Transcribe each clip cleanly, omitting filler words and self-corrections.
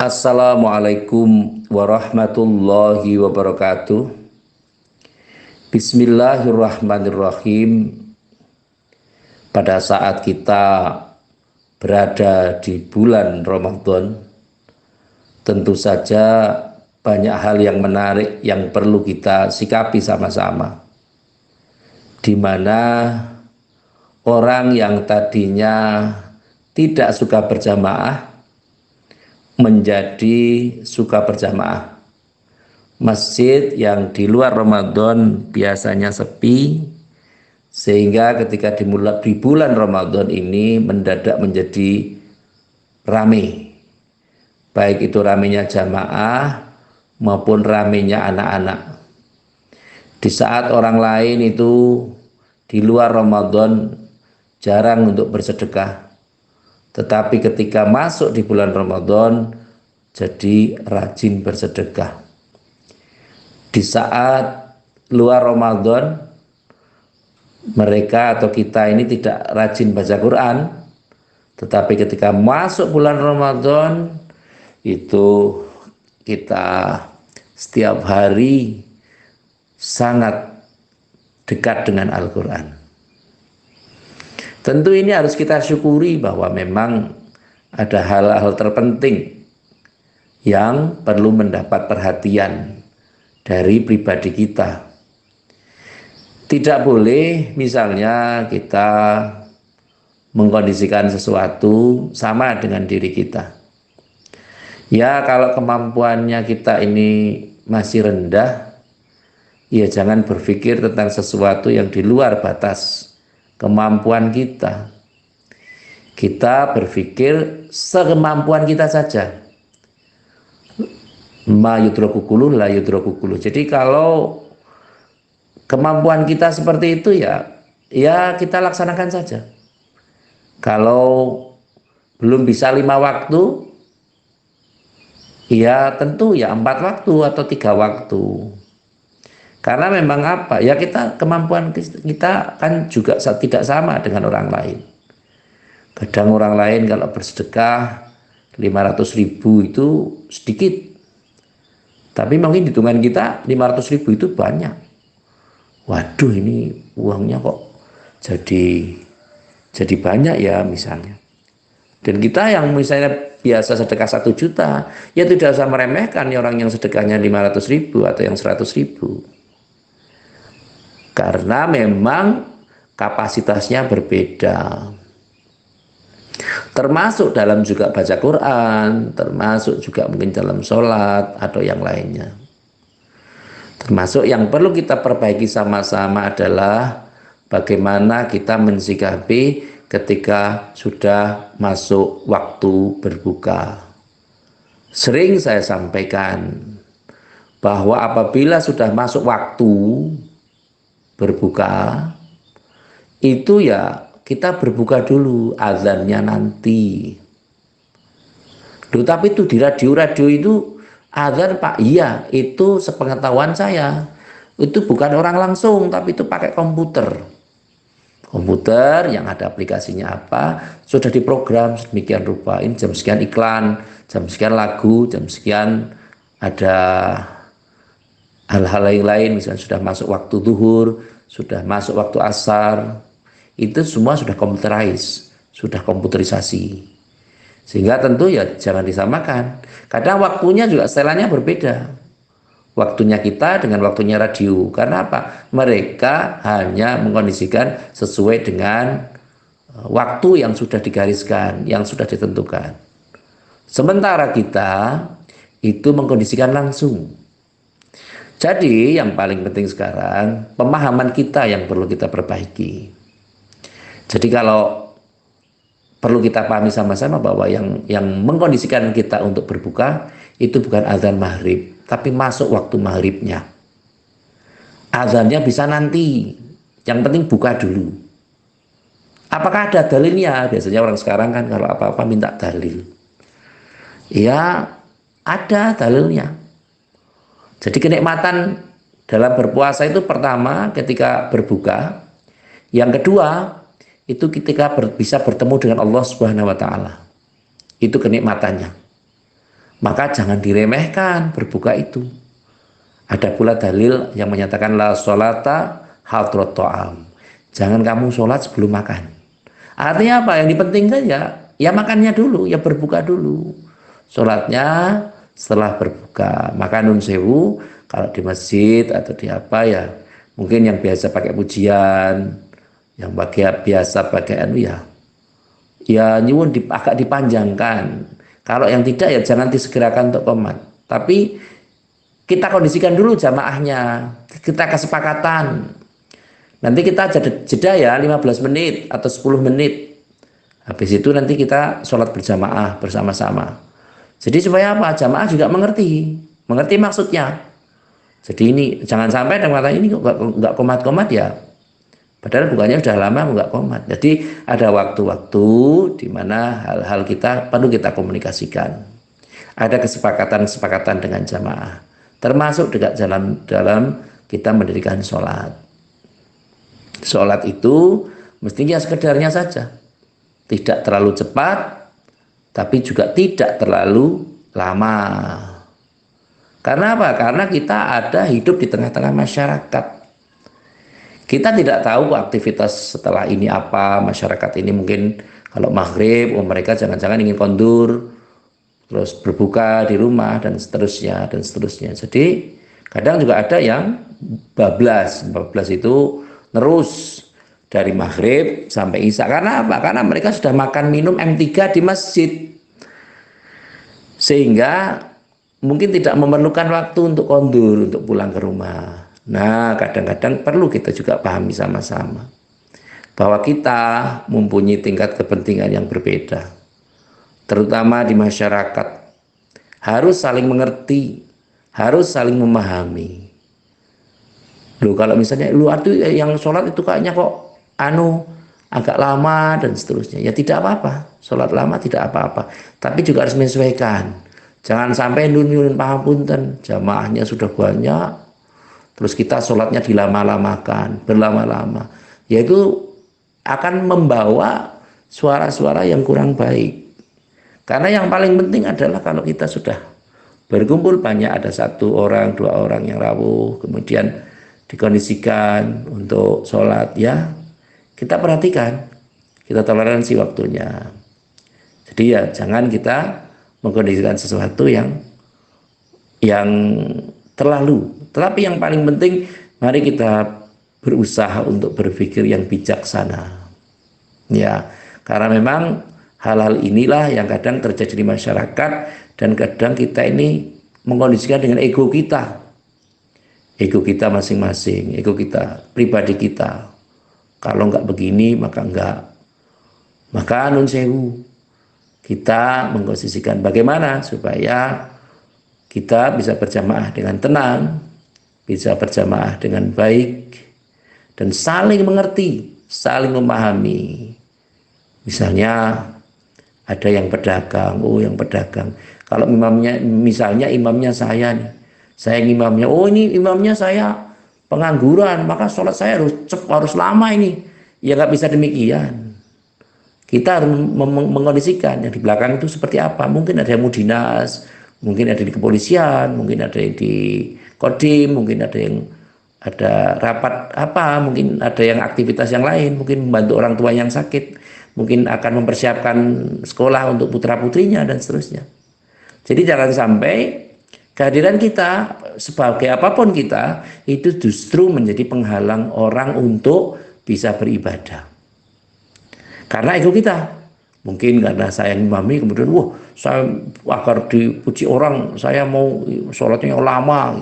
Assalamualaikum warahmatullahi wabarakatuh. Bismillahirrahmanirrahim. Pada saat kita berada di bulan Ramadan, tentu saja banyak hal yang menarik yang perlu kita sikapi sama-sama, di mana orang yang tadinya tidak suka berjamaah menjadi suka berjamaah. Masjid yang di luar Ramadan biasanya sepi, sehingga ketika di bulan Ramadan ini mendadak menjadi rame. Baik itu ramenya jamaah maupun ramenya anak-anak. Di saat orang lain itu di luar Ramadan jarang untuk bersedekah, tetapi ketika masuk di bulan Ramadan jadi rajin bersedekah. Di saat luar Ramadan mereka atau kita ini tidak rajin baca Quran, tetapi ketika masuk bulan Ramadan itu kita setiap hari sangat dekat dengan Al-Quran. Tentu ini harus kita syukuri bahwa memang ada hal-hal terpenting yang perlu mendapat perhatian dari pribadi kita. Tidak boleh misalnya kita mengkondisikan sesuatu sama dengan diri kita. Ya, kalau kemampuannya kita ini masih rendah, ya jangan berpikir tentang sesuatu yang di luar batas kemampuan kita. Kita berpikir sekemampuan kita saja. Ma yudrokukuluh la yudrokukuluh. Jadi kalau kemampuan kita seperti itu ya kita laksanakan saja. Kalau belum bisa 5 waktu, ya tentu ya 4 waktu atau 3 waktu. Karena memang apa? Ya kemampuan kita kan juga tidak sama dengan orang lain. Kadang orang lain kalau bersedekah 500.000 itu sedikit. Tapi mungkin hitungan kita 500.000 itu banyak. Waduh, ini uangnya kok jadi banyak ya misalnya. Dan kita yang misalnya biasa sedekah 1 juta, ya tidak usah meremehkan ya orang yang sedekahnya 500.000 atau yang 100.000. Karena memang kapasitasnya berbeda. Termasuk dalam juga baca Quran, termasuk juga mungkin dalam sholat atau yang lainnya. Termasuk yang perlu kita perbaiki sama-sama adalah bagaimana kita mensikapi ketika sudah masuk waktu berbuka. Sering saya sampaikan bahwa apabila sudah masuk waktu berbuka, itu ya kita berbuka dulu, azannya nanti. Duh, tapi itu di radio itu azan Pak, iya itu sepengetahuan saya itu bukan orang langsung, tapi itu pakai komputer yang ada aplikasinya apa, sudah diprogram sedemikian rupa, ini jam sekian iklan, jam sekian lagu, jam sekian ada hal-hal lain, misalnya sudah masuk waktu zuhur, sudah masuk waktu asar, itu semua sudah komputerisasi. Sehingga tentu ya jangan disamakan. Kadang waktunya juga setelannya berbeda. Waktunya kita dengan waktunya radio. Karena apa? Mereka hanya mengkondisikan sesuai dengan waktu yang sudah digariskan, yang sudah ditentukan. Sementara kita itu mengkondisikan langsung. Jadi yang paling penting sekarang pemahaman kita yang perlu kita perbaiki. Jadi kalau perlu kita pahami sama-sama bahwa yang mengkondisikan kita untuk berbuka itu bukan azan maghrib, tapi masuk waktu maghribnya. Azannya bisa nanti, yang penting buka dulu. Apakah ada dalilnya? Biasanya orang sekarang kan kalau apa-apa minta dalil. Ya ada dalilnya. Jadi kenikmatan dalam berpuasa itu pertama ketika berbuka, yang kedua itu ketika bisa bertemu dengan Allah Subhanahu wa taala. Itu kenikmatannya. Maka jangan diremehkan berbuka itu. Ada pula dalil yang menyatakan la sholata hadrat ta'am. Jangan kamu sholat sebelum makan. Artinya apa? Yang dipentingkan ya makannya dulu, ya berbuka dulu. Sholatnya setelah berbuka. Maka nun sewu kalau di masjid atau di apa ya, mungkin yang biasa pakai pujian, yang biasa pakai anu ya nyuwun agak dipanjangkan. Kalau yang tidak ya jangan disegerakan untuk qomat. Tapi kita kondisikan dulu jamaahnya, kita kesepakatan. Nanti kita jeda ya 15 menit atau 10 menit. Habis itu nanti kita sholat berjamaah bersama-sama. Jadi supaya apa? Jamaah juga mengerti maksudnya. Jadi ini jangan sampai dengan kata ini nggak komat-komat ya. Padahal bukannya sudah lama nggak komat. Jadi ada waktu-waktu di mana hal-hal kita perlu kita komunikasikan. Ada kesepakatan-kesepakatan dengan jamaah. Termasuk juga dalam kita mendirikan sholat. Sholat itu mestinya sekedarnya saja. Tidak terlalu cepat, tapi juga tidak terlalu lama. Karena apa? Karena kita ada hidup di tengah-tengah masyarakat. Kita tidak tahu aktivitas setelah ini apa. Masyarakat ini mungkin kalau maghrib, mereka jangan-jangan ingin kondur, terus berbuka di rumah dan seterusnya dan seterusnya. Jadi kadang juga ada yang bablas itu terus dari maghrib sampai isya. Karena apa? Karena mereka sudah makan minum M3 di masjid, sehingga mungkin tidak memerlukan waktu untuk kondur, untuk pulang ke rumah. Nah, kadang-kadang perlu kita juga pahami sama-sama bahwa kita mempunyai tingkat kepentingan yang berbeda, terutama di masyarakat. Harus saling mengerti, harus saling memahami. Loh, kalau misalnya yang sholat itu kayaknya kok agak lama dan seterusnya, ya tidak apa-apa. Sholat lama tidak apa-apa, tapi juga harus menyesuaikan. Jangan sampai nun paham punten, jamaahnya sudah banyak, terus kita sholatnya dilama-lamakan, berlama-lama, yaitu akan membawa suara-suara yang kurang baik. Karena yang paling penting adalah kalau kita sudah berkumpul banyak, ada 1 orang, 2 orang yang rawuh, kemudian dikondisikan untuk sholat, ya kita perhatikan, kita toleransi waktunya. Jadi ya jangan kita mengkondisikan sesuatu yang terlalu. Tetapi yang paling penting, mari kita berusaha untuk berpikir yang bijaksana. Ya, karena memang hal-hal inilah yang kadang terjadi di masyarakat, dan kadang kita ini mengkondisikan dengan ego kita. Ego kita masing-masing, ego kita, pribadi kita. Kalau enggak begini, maka enggak. Maka nun sewu, kita mengkondisikan bagaimana supaya kita bisa berjamaah dengan tenang, bisa berjamaah dengan baik, dan saling mengerti, saling memahami. Misalnya ada yang pedagang, yang pedagang. Kalau misalnya imamnya saya nih, saya imamnya, ini imamnya saya pengangguran, maka sholat saya harus lama ini. Ya nggak bisa demikian. Kita harus mengkondisikan yang di belakang itu seperti apa. Mungkin ada yang mau dinas, mungkin ada di kepolisian, mungkin ada yang di kodim, mungkin ada rapat apa, mungkin ada yang aktivitas yang lain, mungkin membantu orang tua yang sakit, mungkin akan mempersiapkan sekolah untuk putra-putrinya dan seterusnya. Jadi jangan sampai kehadiran kita sebagai apapun kita itu justru menjadi penghalang orang untuk bisa beribadah. Karena ego kita, mungkin karena saya ngimami, kemudian saya agar dipuji orang, saya mau sholatnya yang lama.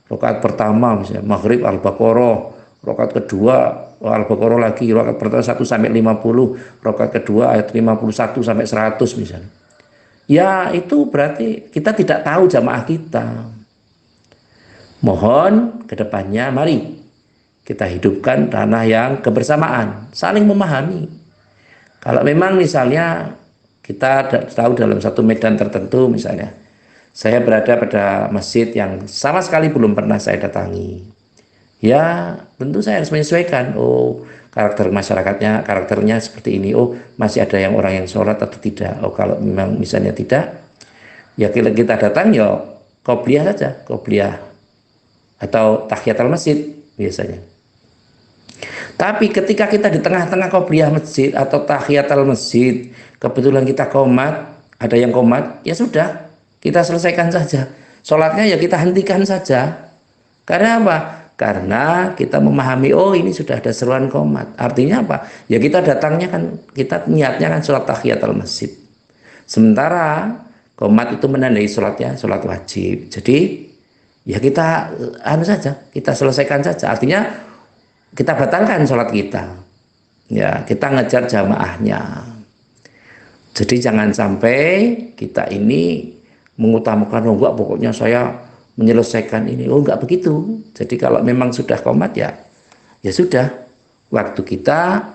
Rakaat pertama misalnya maghrib Al-Baqarah, rakaat kedua Al-Baqarah lagi, rakaat pertama 1 sampai 50, rakaat kedua ayat 51 sampai 100 misalnya. Ya itu berarti kita tidak tahu jamaah kita. Mohon kedepannya mari kita hidupkan tanah yang kebersamaan, saling memahami. Kalau memang misalnya kita tahu dalam satu medan tertentu, misalnya saya berada pada masjid yang sama sekali belum pernah saya datangi, ya tentu saya harus menyesuaikan. Karakter masyarakatnya, karakternya seperti ini. Masih ada yang orang yang sholat atau tidak. Kalau memang misalnya tidak, Ya kita datang ya qobliyah saja, qobliyah atau tahiyatul masjid biasanya. Tapi ketika kita di tengah-tengah qobliyah masjid atau tahiyatul masjid, kebetulan kita qomat, ada yang qomat, ya sudah, kita selesaikan saja. Sholatnya ya kita hentikan saja. Karena apa? Karena kita memahami, oh ini sudah ada seruan qomat. Artinya apa? Ya kita datangnya kan, kita niatnya kan sholat tahiyatul masjid. Sementara qomat itu menandai sholatnya, sholat wajib. Jadi ya kita anu saja, kita selesaikan saja. Artinya kita batalkan sholat kita. Ya, kita ngejar jamaahnya. Jadi jangan sampai kita ini mengutamakan, oh enggak, pokoknya saya menyelesaikan ini. Oh enggak begitu. Jadi kalau memang sudah qomat ya sudah. Waktu kita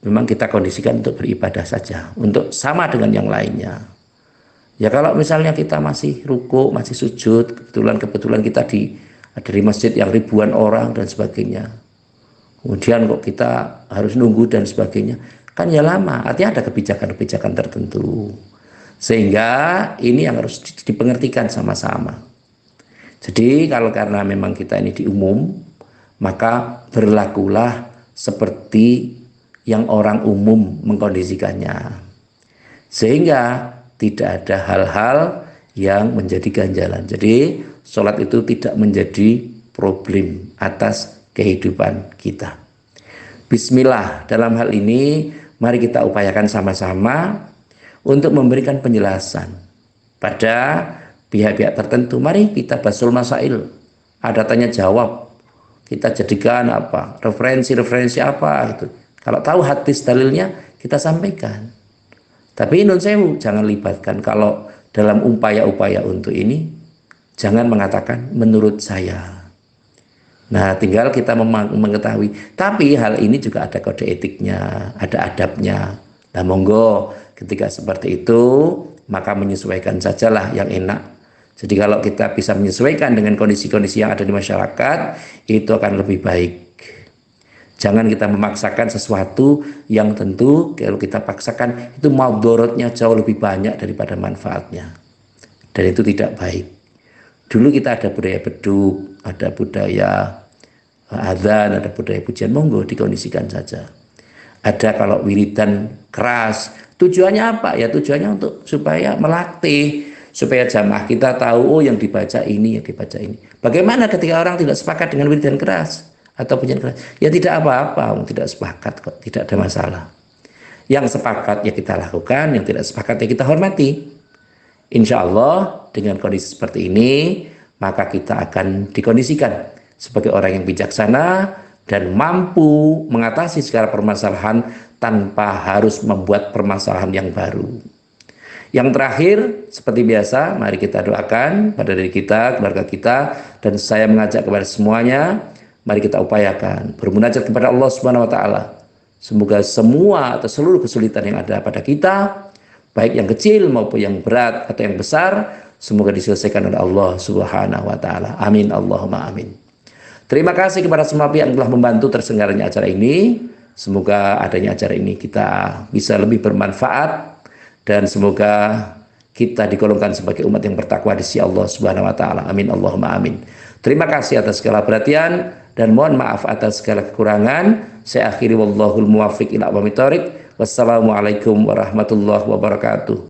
memang kita kondisikan untuk beribadah saja, untuk sama dengan yang lainnya. Ya kalau misalnya kita masih ruku, masih sujud, kebetulan kita ada di masjid yang ribuan orang dan sebagainya. Kemudian kok kita harus nunggu dan sebagainya, kan ya lama. Artinya ada kebijakan-kebijakan tertentu. Sehingga ini yang harus dipengertikan sama-sama. Jadi kalau karena memang kita ini di umum, maka berlakulah seperti yang orang umum mengkondisikannya. Sehingga tidak ada hal-hal yang menjadi ganjalan. Jadi sholat itu tidak menjadi problem atas kehidupan kita. Bismillah, dalam hal ini mari kita upayakan sama-sama untuk memberikan penjelasan pada pihak-pihak tertentu. Mari kita basul masail, ada tanya jawab, kita jadikan apa, referensi apa gitu. Kalau tahu hadis dalilnya kita sampaikan. Tapi nun sewu, jangan libatkan kalau dalam upaya-upaya untuk ini, jangan mengatakan menurut saya. Nah, tinggal kita mengetahui. Tapi hal ini juga ada kode etiknya, ada adabnya. Nah, monggo ketika seperti itu, maka menyesuaikan sajalah yang enak. Jadi kalau kita bisa menyesuaikan dengan kondisi-kondisi yang ada di masyarakat, itu akan lebih baik. Jangan kita memaksakan sesuatu yang tentu kalau kita paksakan itu madaratnya jauh lebih banyak daripada manfaatnya. Dan itu tidak baik. Dulu kita ada budaya beduk, ada budaya adzan, ada budaya pujian, monggo dikondisikan saja. Ada kalau wiridan keras, tujuannya apa? Ya tujuannya untuk supaya melatih, supaya jamaah kita tahu, oh yang dibaca ini, yang dibaca ini. Bagaimana ketika orang tidak sepakat dengan wiridan keras atau pujian keras? Ya tidak apa-apa, tidak sepakat kok, tidak ada masalah. Yang sepakat ya kita lakukan, yang tidak sepakat ya kita hormati. Insya Allah dengan kondisi seperti ini, maka kita akan dikondisikan sebagai orang yang bijaksana dan mampu mengatasi segala permasalahan tanpa harus membuat permasalahan yang baru. Yang terakhir, seperti biasa, mari kita doakan pada diri kita, keluarga kita, dan saya mengajak kepada semuanya, mari kita upayakan bermunajat kepada Allah Subhanahu wa taala. Semoga semua atau seluruh kesulitan yang ada pada kita, baik yang kecil maupun yang berat atau yang besar, semoga diselesaikan oleh Allah Subhanahu wa taala. Amin Allahumma amin. Terima kasih kepada semua pihak yang telah membantu terselenggaranya acara ini. Semoga adanya acara ini kita bisa lebih bermanfaat dan semoga kita digolongkan sebagai umat yang bertakwa di sisi Allah Subhanahu wa taala. Amin Allahumma amin. Terima kasih atas segala perhatian dan mohon maaf atas segala kekurangan. Saya akhiri wallahul muwaffiq ila aqwamit thoriq. Wassalamualaikum warahmatullahi wabarakatuh.